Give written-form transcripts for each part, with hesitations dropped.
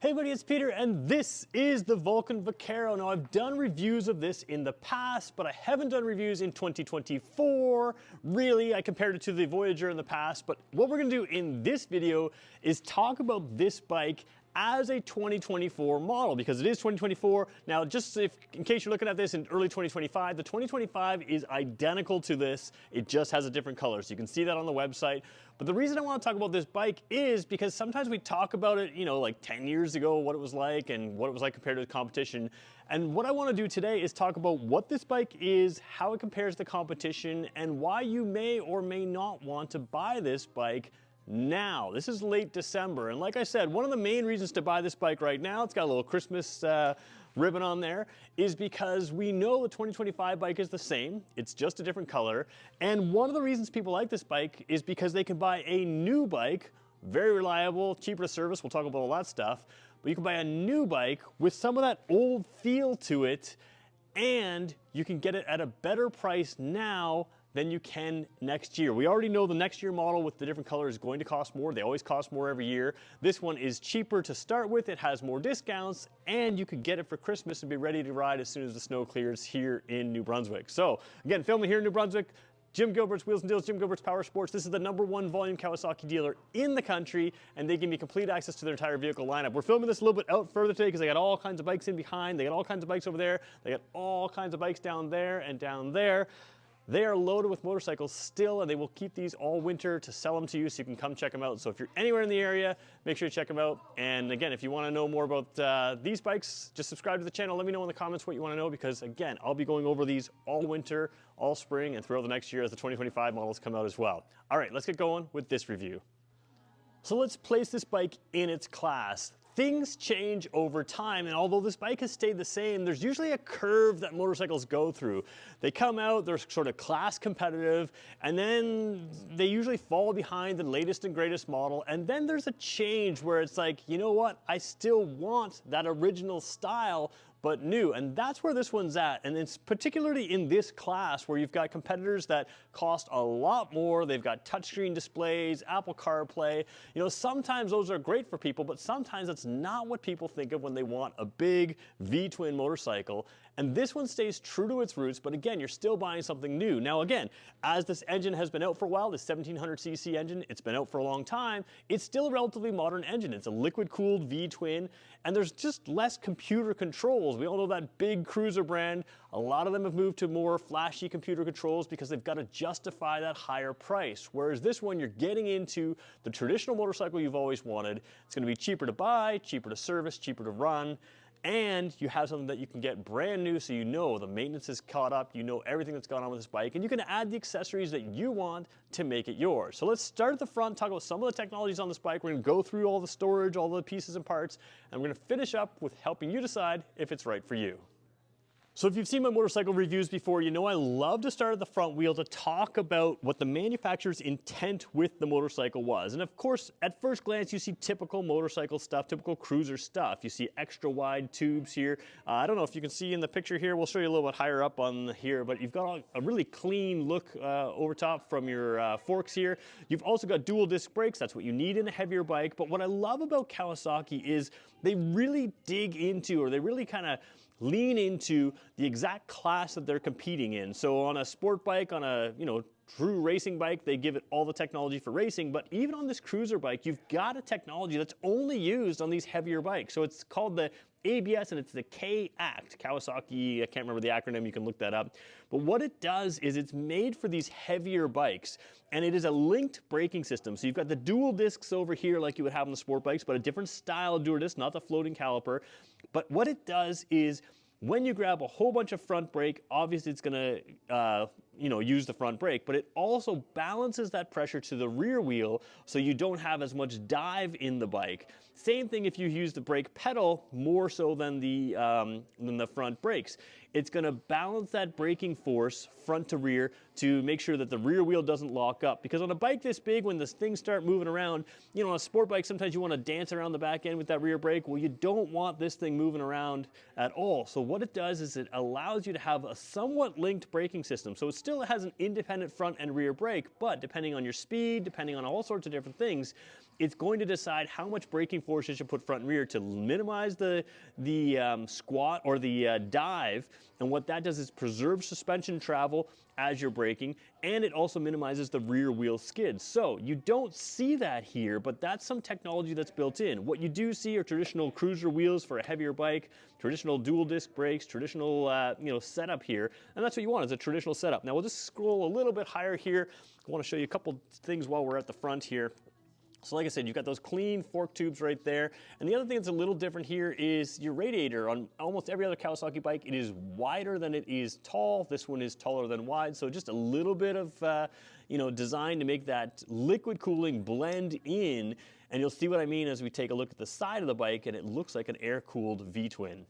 Hey buddy, it's Peter, and this is the Vulcan Vaquero. Now I've done reviews of this in the past, but I haven't done reviews in 2024. Really, I compared it to the Voyager in the past, but what we're gonna do in this video is talk about this bike as a 2024 model, because it is 2024. Now, just in case you're looking at this in early 2025, the 2025 is identical to this. It just has a different color. So you can see that on the website. But the reason I want to talk about this bike is because sometimes we talk about it, you know, like 10 years ago, what it was like and what it was like compared to the competition. And what I want to do today is talk about what this bike is, how it compares to competition, and why you may or may not want to buy this bike now. This is late December, and like I said, one of the main reasons to buy this bike right now, it's got a little Christmas ribbon on there, is because we know the 2025 bike is the same, it's just a different color, and one of the reasons people like this bike is because they can buy a new bike, very reliable, cheaper to service, we'll talk about all that stuff, but you can buy a new bike with some of that old feel to it, and you can get it at a better price now than you can next year. We already know the next year model with the different color is going to cost more. They always cost more every year. This one is cheaper to start with. It has more discounts, and you could get it for Christmas and be ready to ride as soon as the snow clears here in New Brunswick. So again, filming here in New Brunswick, Jim Gilbert's Wheels and Deals, Jim Gilbert's Power Sports. This is the #1 volume Kawasaki dealer in the country, and they give me complete access to their entire vehicle lineup. We're filming this a little bit out further today because they got all kinds of bikes in behind. They got all kinds of bikes over there. They got all kinds of bikes down there and down there. They are loaded with motorcycles still, and they will keep these all winter to sell them to you, so you can come check them out. So if you're anywhere in the area, make sure you check them out. And again, if you want to know more about these bikes, just subscribe to the channel. Let me know in the comments what you want to know, because again, I'll be going over these all winter, all spring, and throughout the next year as the 2025 models come out as well. All right, let's get going with this review. So let's place this bike in its class. Things change over time, and although this bike has stayed the same, there's usually a curve that motorcycles go through. They come out, they're sort of class competitive, and then they usually fall behind the latest and greatest model, and then there's a change where it's like, you know what, I still want that original style, but new, and that's where this one's at. And it's particularly in this class where you've got competitors that cost a lot more. They've got touchscreen displays, Apple CarPlay. You know, sometimes those are great for people, but sometimes that's not what people think of when they want a big V-twin motorcycle. And this one stays true to its roots, but again, you're still buying something new. Now again, as this engine has been out for a while, this 1700cc engine, it's been out for a long time, it's still a relatively modern engine. It's a liquid-cooled V-twin, and there's just less computer controls. We all know that big cruiser brand. A lot of them have moved to more flashy computer controls because they've got to justify that higher price. Whereas this one, you're getting into the traditional motorcycle you've always wanted. It's going to be cheaper to buy, cheaper to service, cheaper to run. And you have something that you can get brand new, so you know the maintenance is caught up, you know everything that's gone on with this bike, and you can add the accessories that you want to make it yours. So let's start at the front, talk about some of the technologies on this bike. We're gonna go through all the storage, all the pieces and parts, and we're gonna finish up with helping you decide if it's right for you. So if you've seen my motorcycle reviews before, you know I love to start at the front wheel to talk about what the manufacturer's intent with the motorcycle was. And of course, at first glance, you see typical motorcycle stuff, typical cruiser stuff. You see extra wide tubes here. I don't know if you can see in the picture here, we'll show you a little bit higher up on here, but you've got a really clean look over top from your forks here. You've also got dual disc brakes. That's what you need in a heavier bike. But what I love about Kawasaki is they really dig into, or they really kind of lean into the exact class that they're competing in. So on a sport bike, on a, you know, true racing bike, they give it all the technology for racing, but even on this cruiser bike, you've got a technology that's only used on these heavier bikes. So it's called the ABS, and it's the K-ACT, Kawasaki, I can't remember the acronym, you can look that up. But what it does is it's made for these heavier bikes, and it is a linked braking system. So you've got the dual discs over here like you would have on the sport bikes, but a different style of dual disc, not the floating caliper. But what it does is when you grab a whole bunch of front brake, obviously it's gonna use the front brake, but it also balances that pressure to the rear wheel so you don't have as much dive in the bike. Same thing if you use the brake pedal more so than the front brakes. It's gonna balance that braking force front to rear to make sure that the rear wheel doesn't lock up. Because on a bike this big, when these things start moving around, you know, on a sport bike, sometimes you wanna dance around the back end with that rear brake. Well, you don't want this thing moving around at all. So what it does is it allows you to have a somewhat linked braking system. So it still has an independent front and rear brake, but depending on your speed, depending on all sorts of different things, it's going to decide how much braking force you should put front and rear to minimize the squat or the dive. And what that does is preserve suspension travel as you're braking, and it also minimizes the rear wheel skid. So you don't see that here, but that's some technology that's built in. What you do see are traditional cruiser wheels for a heavier bike, traditional dual disc brakes, traditional setup here, and that's what you want, is a traditional setup. Now we'll just scroll a little bit higher here. I want to show you a couple things while we're at the front here. So like I said, you've got those clean fork tubes right there. And the other thing that's a little different here is your radiator. On almost every other Kawasaki bike, it is wider than it is tall. This one is taller than wide. So just a little bit of design to make that liquid cooling blend in. And you'll see what I mean as we take a look at the side of the bike, and it looks like an air-cooled V-twin.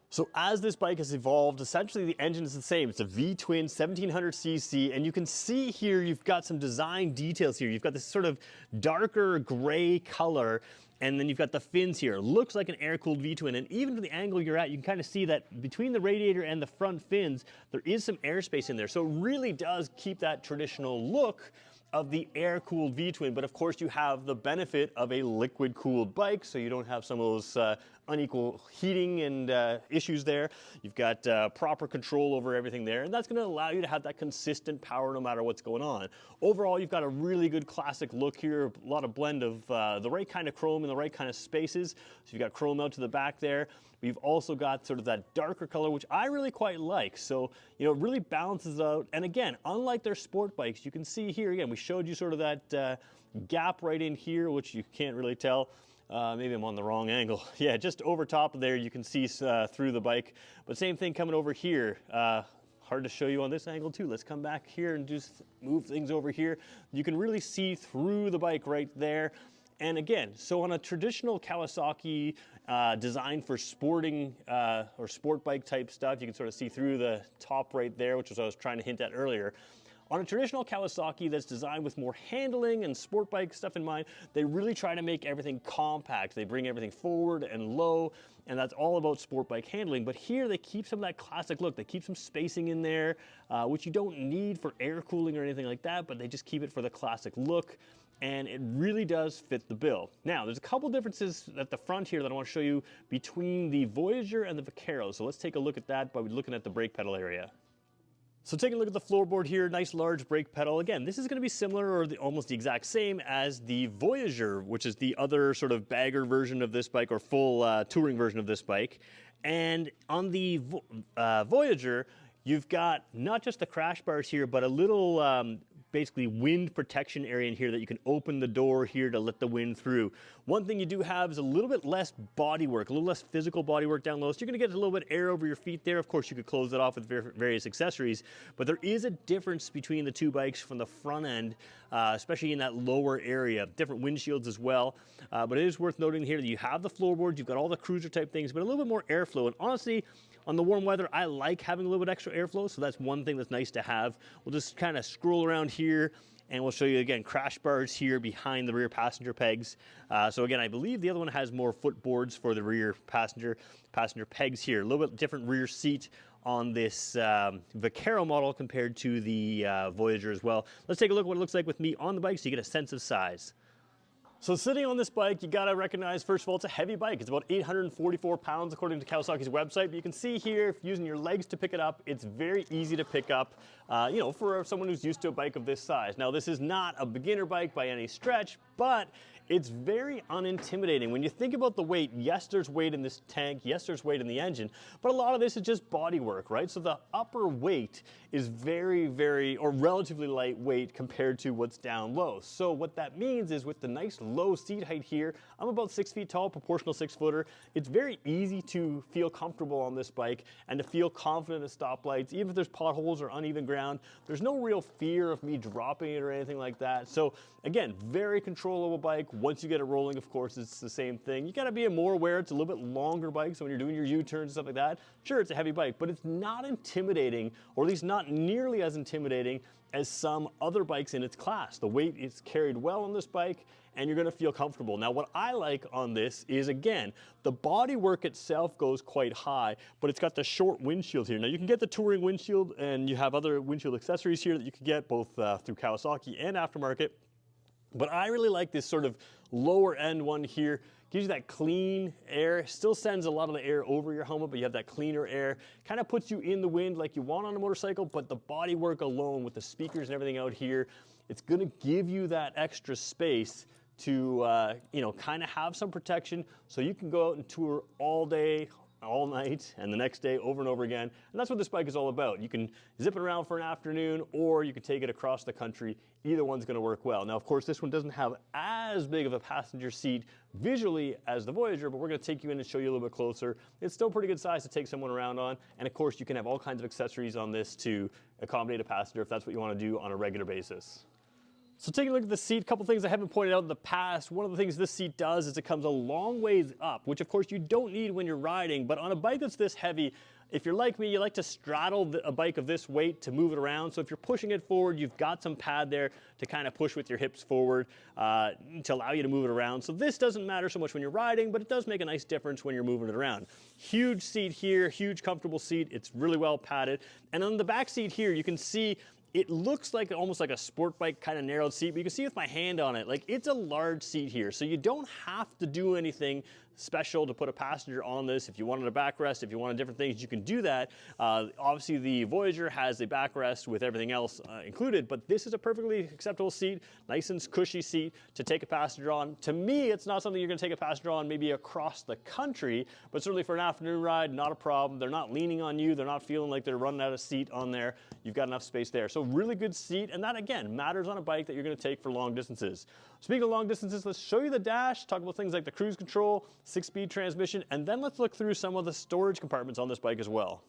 So as this bike has evolved, essentially the engine is the same. It's a V-twin 1700cc, and you can see here you've got some design details here. You've got this sort of darker gray color, and then you've got the fins here. Looks like an air-cooled V-twin, and even to the angle you're at, you can kind of see that between the radiator and the front fins, there is some airspace in there. So it really does keep that traditional look of the air-cooled V-twin, but of course you have the benefit of a liquid-cooled bike, so you don't have some of those unequal heating and issues there. You've got proper control over everything there, and that's going to allow you to have that consistent power no matter what's going on. Overall, you've got a really good classic look here, a lot of blend of the right kind of chrome in the right kind of spaces. So you've got chrome out to the back there. We've also got sort of that darker color, which I really quite like. So, it really balances out. And again, unlike their sport bikes, you can see here, again, we showed you sort of that gap right in here, which you can't really tell. Maybe I'm on the wrong angle. Yeah, just over top of there, you can see through the bike. But same thing coming over here. Hard to show you on this angle too. Let's come back here and just move things over here. You can really see through the bike right there. And again, so on a traditional Kawasaki designed for sporting or sport bike type stuff, you can sort of see through the top right there, which was what I was trying to hint at earlier. On a traditional Kawasaki that's designed with more handling and sport bike stuff in mind, they really try to make everything compact. They bring everything forward and low, and that's all about sport bike handling. But here they keep some of that classic look. They keep some spacing in there, which you don't need for air cooling or anything like that, but they just keep it for the classic look. And it really does fit the bill. Now, there's a couple differences at the front here that I want to show you between the Voyager and the Vaquero. So let's take a look at that by looking at the brake pedal area. So taking a look at the floorboard here, nice large brake pedal. Again, this is going to be similar or almost the exact same as the Voyager, which is the other sort of bagger version of this bike or full touring version of this bike. And on the Voyager, you've got not just the crash bars here, but a little basically wind protection area in here that you can open the door here to let the wind through. One thing you do have is a little bit less body work, a little less physical body work down low. So you're gonna get a little bit of air over your feet there. Of course, you could close it off with various accessories, but there is a difference between the two bikes from the front end, especially in that lower area. Different windshields as well, but it is worth noting here that you have the floorboard, you've got all the cruiser type things, but a little bit more airflow. And honestly, on the warm weather, I like having a little bit extra airflow, so that's one thing that's nice to have. We'll just kind of scroll around here, and we'll show you again crash bars here behind the rear passenger pegs. So again, I believe the other one has more footboards for the rear passenger pegs here. A little bit different rear seat on this Vaquero model compared to the Voyager as well. Let's take a look at what it looks like with me on the bike so you get a sense of size. So sitting on this bike, you gotta recognize, first of all, it's a heavy bike. It's about 844 pounds according to Kawasaki's website. But you can see here, if using your legs to pick it up, it's very easy to pick up, for someone who's used to a bike of this size. Now, this is not a beginner bike by any stretch, but it's very unintimidating. When you think about the weight, yes, there's weight in this tank, yes, there's weight in the engine, but a lot of this is just body work, right? So the upper weight is very, or relatively lightweight compared to what's down low. So what that means is with the nice low seat height here, I'm about 6 feet tall, proportional 6-footer. It's very easy to feel comfortable on this bike and to feel confident at stoplights, even if there's potholes or uneven ground. There's no real fear of me dropping it or anything like that. So again, very controllable bike. Once you get it rolling, of course, it's the same thing. You gotta be more aware it's a little bit longer bike, so when you're doing your U-turns and stuff like that, sure, it's a heavy bike, but it's not intimidating, or at least not nearly as intimidating as some other bikes in its class. The weight is carried well on this bike, and you're gonna feel comfortable. Now, what I like on this is, again, the bodywork itself goes quite high, but it's got the short windshield here. Now, you can get the touring windshield, and you have other windshield accessories here that you can get both through Kawasaki and aftermarket. But I really like this sort of lower end one here. Gives you that clean air, still sends a lot of the air over your helmet, but you have that cleaner air. Kind of puts you in the wind like you want on a motorcycle, but the bodywork alone with the speakers and everything out here, it's gonna give you that extra space to you know, kind of have some protection so you can go out and tour all day, all night, and the next day over and over again. And that's what this bike is all about. You can zip it around for an afternoon, or you can take it across the country. Either one's gonna work well. Now, of course, this one doesn't have as big of a passenger seat visually as the Voyager, but we're gonna take you in and show you a little bit closer. It's still pretty good size to take someone around on. And of course, you can have all kinds of accessories on this to accommodate a passenger if that's what you wanna do on a regular basis. So taking a look at the seat, a couple things I haven't pointed out in the past. One of the things this seat does is it comes a long ways up, which of course you don't need when you're riding, but on a bike that's this heavy, if you're like me, you like to straddle a bike of this weight to move it around. So if you're pushing it forward, you've got some pad there to kind of push with your hips forward to allow you to move it around. So this doesn't matter so much when you're riding, but it does make a nice difference when you're moving it around. Huge seat here, huge comfortable seat. It's really well padded. And on the back seat here, you can see it looks like almost like a sport bike kind of narrowed seat, but you can see with my hand on it, like it's a large seat here. So you don't have to do anything special to put a passenger on this. If you wanted a backrest, if you wanted different things, you can do that. Obviously the Voyager has a backrest with everything else included, but this is a perfectly acceptable seat, nice and cushy seat to take a passenger on. To me, it's not something you're gonna take a passenger on maybe across the country, but certainly for an afternoon ride, not a problem. They're not leaning on you. They're not feeling like they're running out of seat on there. You've got enough space there. So really good seat, and that again matters on a bike that you're gonna take for long distances. Speaking of long distances, let's show you the dash, talk about things like the cruise control, 6-speed transmission, and then let's look through some of the storage compartments on this bike as well.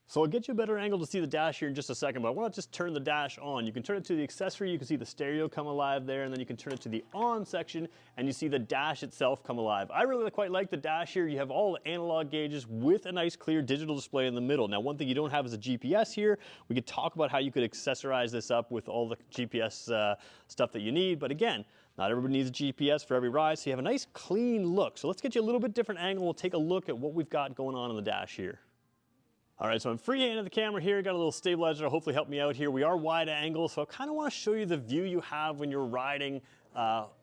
So I'll get you a better angle to see the dash here in just a second, but I want to just turn the dash on. You can turn it to the accessory, you can see the stereo come alive there, and then you can turn it to the on section, and you see the dash itself come alive. I really quite like the dash here. You have all the analog gauges with a nice clear digital display in the middle. Now, one thing you don't have is a GPS here. We could talk about how you could accessorize this up with all the GPS stuff that you need, but again, not everybody needs a GPS for every ride, so you have a nice clean look. So let's get you a little bit different angle. We'll take a look at what we've got going on the dash here. All right, so I'm freehanding the camera here. Got a little stabilizer to hopefully help me out here. We are wide angle, so I kind of want to show you the view you have when you're riding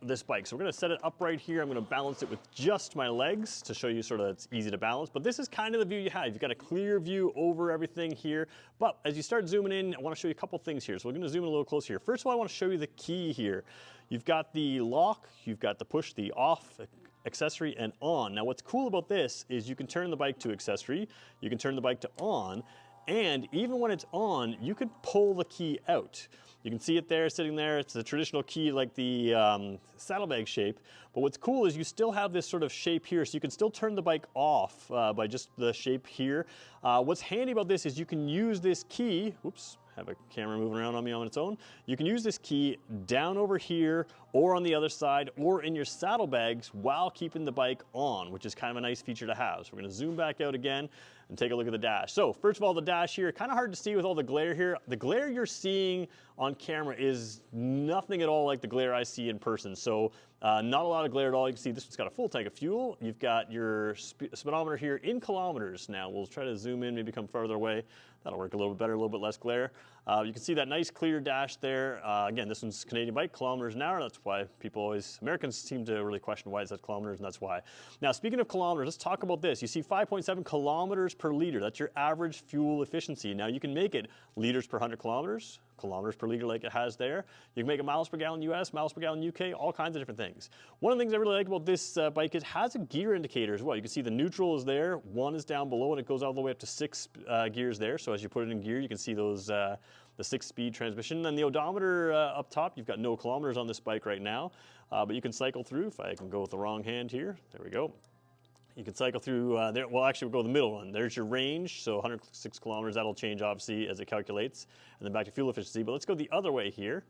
this bike. So we're going to set it up right here. I'm going to balance it with just my legs to show you sort of it's easy to balance. But this is kind of the view you have. You've got a clear view over everything here. But as you start zooming in, I want to show you a couple things here. So we're going to zoom in a little closer here. First of all, I want to show you the key here. You've got the lock, you've got the push, the off, accessory, and on. Now what's cool about this is you can turn the bike to accessory, you can turn the bike to on, and even when it's on, you can pull the key out. You can see it there, sitting there. It's a traditional key like the saddlebag shape. But what's cool is you still have this sort of shape here, so you can still turn the bike off by just the shape here. What's handy about this is you can use this key, oops, have a camera moving around on me on its own. You can use this key down over here or on the other side or in your saddlebags while keeping the bike on, which is kind of a nice feature to have. So we're gonna zoom back out again and take a look at the dash. So first of all, the dash here, kind of hard to see with all the glare here. The glare you're seeing on camera is nothing at all like the glare I see in person. So not a lot of glare at all. You can see this one's got a full tank of fuel. You've got your speedometer here in kilometers. Now we'll try to zoom in, maybe come farther away. That'll work a little bit better, a little bit less glare. You can see that nice clear dash there. Again, this one's Canadian bike, kilometers an hour. That's why Americans seem to really question why it says kilometers, and that's why. Now, speaking of kilometers, let's talk about this. You see 5.7 kilometers per liter. That's your average fuel efficiency. Now, you can make it liters per 100 kilometers, kilometers per liter like it has there. You can make it miles per gallon US, miles per gallon UK, all kinds of different things. One of the things I really like about this bike is it has a gear indicator as well. You can see the neutral is there, 1 is down below, and it goes all the way up to 6 gears there. So as you put it in gear, you can see those the 6-speed transmission. And the odometer up top, you've got no kilometers on this bike right now, but you can cycle through. If I can go with the wrong hand here, there we go. You can cycle through there. Well, actually, we'll go the middle one. There's your range, so 106 kilometers. That'll change, obviously, as it calculates. And then back to fuel efficiency. But let's go the other way here.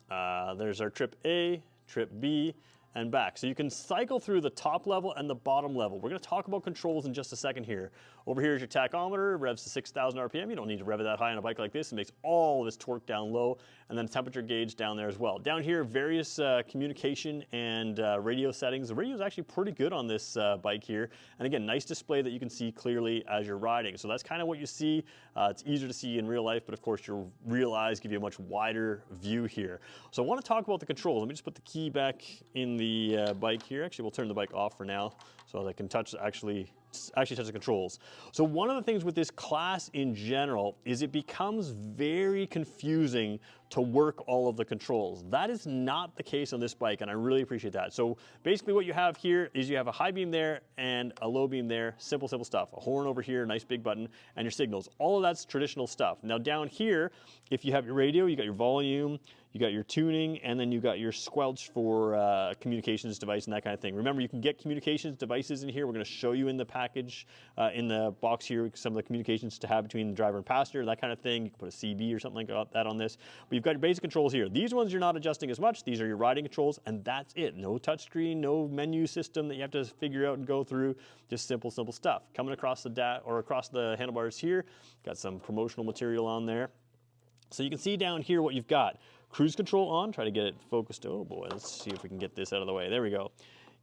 There's our trip A, trip B, and back. So you can cycle through the top level and the bottom level. We're going to talk about controls in just a second here. Over here is your tachometer, revs to 6,000 RPM. You don't need to rev it that high on a bike like this. It makes all this torque down low, and then temperature gauge down there as well. Down here, various communication and radio settings. The radio is actually pretty good on this bike here. And again, nice display that you can see clearly as you're riding. So that's kind of what you see. It's easier to see in real life, but of course your real eyes give you a much wider view here. So I want to talk about the controls. Let me just put the key back in the bike here. Actually, we'll turn the bike off for now so that I can actually touch the controls. So one of the things with this class in general is it becomes very confusing to work all of the controls. That is not the case on this bike, and I really appreciate that. So basically what you have here is you have a high beam there and a low beam there, simple stuff. A horn over here, nice big button, and your signals. All of that's traditional stuff. Now down here, if you have your radio, you got your volume, you got your tuning, and then you got your squelch for communications device and that kind of thing. Remember, you can get communications devices in here. We're going to show you in the package, in the box here, some of the communications to have between the driver and passenger, that kind of thing. You can put a CB or something like that on this. But you've got your basic controls here. These ones you're not adjusting as much. These are your riding controls, and that's it. No touchscreen, no menu system that you have to figure out and go through. Just simple stuff. Coming across across the handlebars here, got some promotional material on there. So you can see down here what you've got. Cruise control on, try to get it focused. Oh boy, let's see if we can get this out of the way. There we go.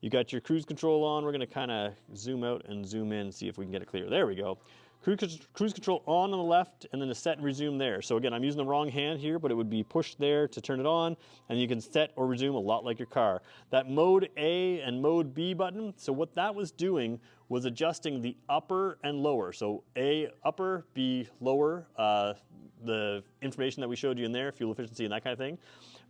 You got your cruise control on. We're gonna kind of zoom out and zoom in, see if we can get it clear. There we go. Cruise control on the left, and then the set and resume there. So again, I'm using the wrong hand here, but it would be pushed there to turn it on, and you can set or resume a lot like your car. That mode A and mode B button, so what that was doing was adjusting the upper and lower. So A upper, B lower, the information that we showed you in there, fuel efficiency and that kind of thing.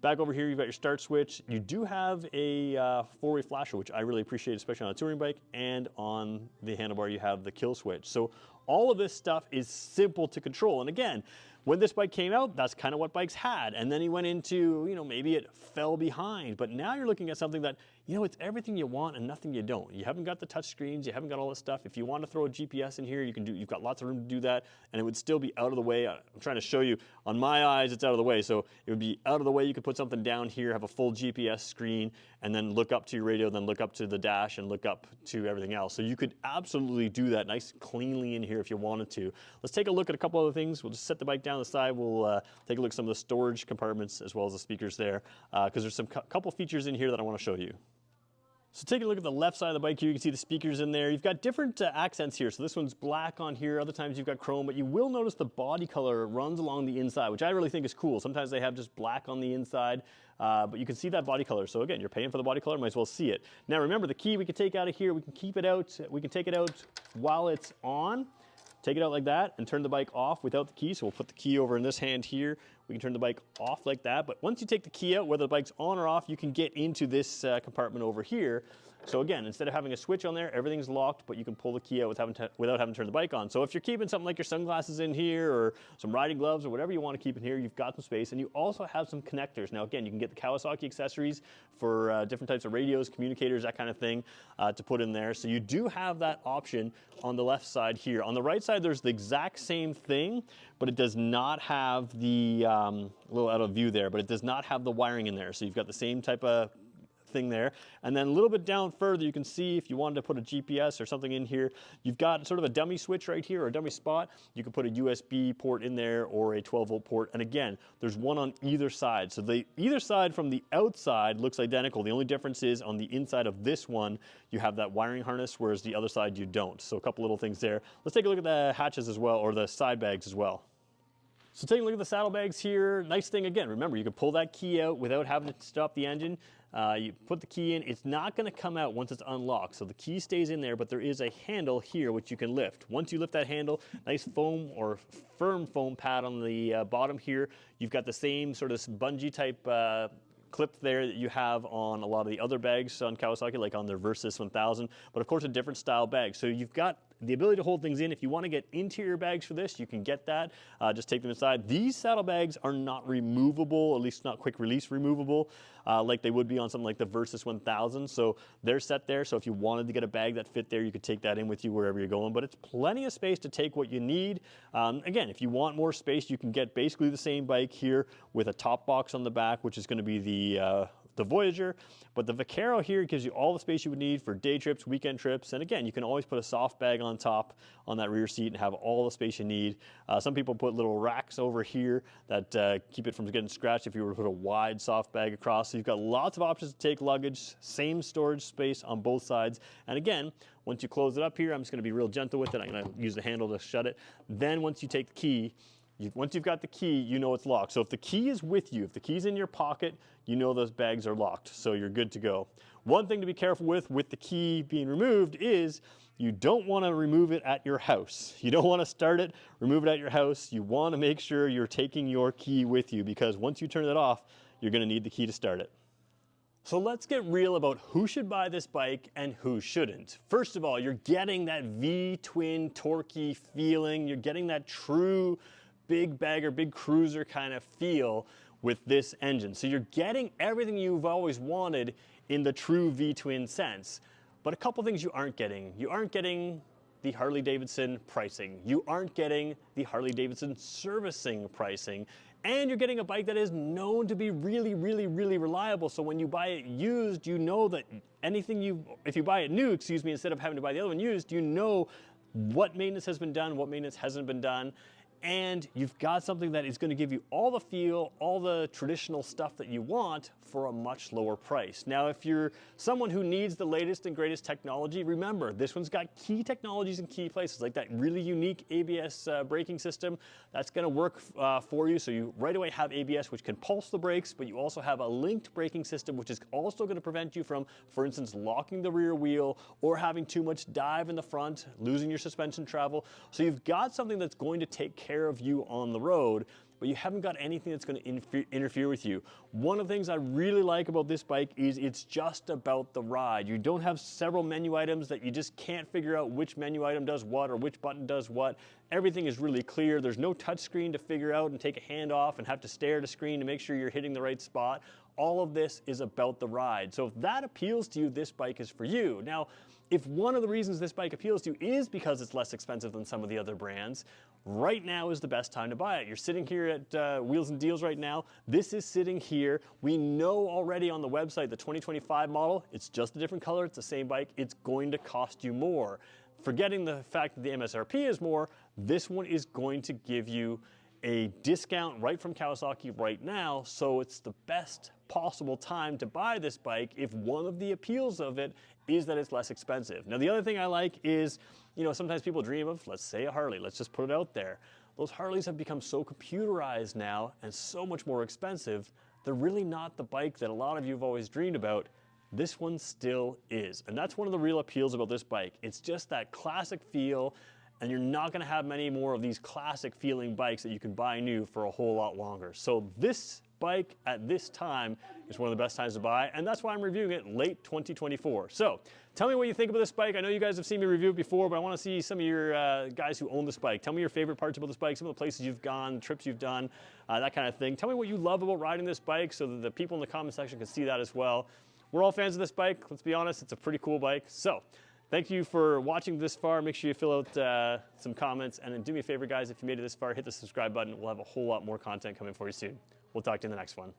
Back over here, you've got your start switch. You do have a four-way flasher, which I really appreciate, especially on a touring bike, and on the handlebar, you have the kill switch. So all of this stuff is simple to control. And again, when this bike came out, that's kind of what bikes had. And then he went into, maybe it fell behind. But now you're looking at something that, it's everything you want and nothing you don't. You haven't got the touch screens, you haven't got all this stuff. If you want to throw a GPS in here, you've got lots of room to do that, and it would still be out of the way. I'm trying to show you, on my eyes, it's out of the way. So it would be out of the way. You could put something down here, have a full GPS screen, and then look up to your radio, then look up to the dash, and look up to everything else. So you could absolutely do that nice cleanly in here if you wanted to. Let's take a look at a couple other things. We'll just set the bike down the side. We'll take a look at some of the storage compartments as well as the speakers there, because there's some couple features in here that I want to show you. So taking a look at the left side of the bike here, you can see the speakers in there. You've got different accents here. So this one's black on here. Other times you've got chrome, but you will notice the body color runs along the inside, which I really think is cool. Sometimes they have just black on the inside, but you can see that body color. So again, you're paying for the body color, might as well see it. Now remember, the key we can take out of here, we can keep it out. We can take it out while it's on. Take it out like that and turn the bike off without the key. So we'll put the key over in this hand here. We can turn the bike off like that. But once you take the key out, whether the bike's on or off, you can get into this compartment over here. So again, instead of having a switch on there, everything's locked, but you can pull the key out without having to turn the bike on. So if you're keeping something like your sunglasses in here or some riding gloves or whatever you want to keep in here, you've got some space. And you also have some connectors. Now again, you can get the Kawasaki accessories for different types of radios, communicators, that kind of thing to put in there. So you do have that option on the left side here. On the right side, there's the exact same thing, but it does not have the, a little out of view there, but it does not have the wiring in there. So you've got the same type of thing there. And then a little bit down further, you can see if you wanted to put a GPS or something in here, you've got sort of a dummy switch right here, or a dummy spot. You can put a USB port in there or a 12-volt port. And again, there's one on either side. So either side from the outside looks identical. The only difference is on the inside of this one, you have that wiring harness, whereas the other side you don't. So a couple little things there. Let's take a look at the hatches as well, or the side bags as well. So taking a look at the saddlebags here, nice thing again, remember you can pull that key out without having to stop the engine. You put the key in, it's not going to come out once it's unlocked. So the key stays in there, but there is a handle here which you can lift. Once you lift that handle, nice foam or firm foam pad on the bottom here. You've got the same sort of bungee type clip there that you have on a lot of the other bags on Kawasaki, like on their Versys 1000, but of course a different style bag. So you've got the ability to hold things in. If you want to get interior bags for this, you can get that. Just take them inside. These saddlebags are not removable, at least not quick release removable, like they would be on something like the Versys 1000. So they're set there. So if you wanted to get a bag that fit there, you could take that in with you wherever you're going. But it's plenty of space to take what you need. Again, if you want more space, you can get basically the same bike here with a top box on the back, which is going to be the the Voyager, but the Vaquero here gives you all the space you would need for day trips, weekend trips, and again, you can always put a soft bag on top on that rear seat and have all the space you need. Some people put little racks over here that keep it from getting scratched if you were to put a wide soft bag across. So you've got lots of options to take luggage, same storage space on both sides, and again, once you close it up here, I'm just going to be real gentle with it. I'm going to use the handle to shut it. Then once you take the key, once you've got the key, you know it's locked. So if the key is with you, if the key's in your pocket, you know those bags are locked, so you're good to go. One thing to be careful with the key being removed is you don't want to remove it at your house. You don't want to start it, remove it at your house. You want to make sure you're taking your key with you, because once you turn it off, you're going to need the key to start it. So let's get real about who should buy this bike and who shouldn't. First of all, you're getting that V-twin torquey feeling. You're getting that true big bagger, big cruiser kind of feel with this engine. So you're getting everything you've always wanted in the true V-twin sense. But a couple things you aren't getting. You aren't getting the Harley-Davidson pricing. You aren't getting the Harley-Davidson servicing pricing. And you're getting a bike that is known to be really, really, really reliable. So when you buy it used, you know that if you buy it new, excuse me, instead of having to buy the other one used, you know what maintenance has been done, what maintenance hasn't been done. And you've got something that is going to give you all the feel, all the traditional stuff that you want for a much lower price. Now, if you're someone who needs the latest and greatest technology, remember, this one's got key technologies in key places, like that really unique ABS braking system. That's going to work for you. So you right away have ABS, which can pulse the brakes, but you also have a linked braking system, which is also going to prevent you from, for instance, locking the rear wheel or having too much dive in the front, losing your suspension travel. So you've got something that's going to take care of you on the road, but you haven't got anything that's going to interfere with you. One of the things I really like about this bike is it's just about the ride. You don't have several menu items that you just can't figure out which menu item does what or which button does what. Everything is really clear. There's no touch screen to figure out and take a hand off and have to stare at a screen to make sure you're hitting the right spot. All of this is about the ride. So if that appeals to you, this bike is for you. Now, if one of the reasons this bike appeals to you is because it's less expensive than some of the other brands, right now is the best time to buy it. You're sitting here at Wheels and Deals right now. This is sitting here. We know already on the website, the 2025 model, it's just a different color, it's the same bike, it's going to cost you more. Forgetting the fact that the MSRP is more, this one is going to give you a discount right from Kawasaki right now, so it's the best possible time to buy this bike if one of the appeals of it is that it's less expensive. Now, the other thing I like is, you know, sometimes people dream of, let's say, a Harley. Let's just put it out there. Those Harleys have become so computerized now and so much more expensive, they're really not the bike that a lot of you have always dreamed about. This one still is, and that's one of the real appeals about this bike. It's just that classic feel, and you're not going to have many more of these classic feeling bikes that you can buy new for a whole lot longer. So this bike at this time is one of the best times to buy, and that's why I'm reviewing it late 2024. So tell me what you think about this bike. I know you guys have seen me review it before, but I want to see some of your guys who own this bike. Tell me your favorite parts about this bike, some of the places you've gone, trips you've done, that kind of thing. Tell me what you love about riding this bike so that the people in the comment section can see that as well. We're all fans of this bike. Let's be honest, it's a pretty cool bike. So thank you for watching this far. Make sure you fill out some comments, and then do me a favor, guys, if you made it this far, hit the subscribe button. We'll have a whole lot more content coming for you soon. We'll talk to you in the next one.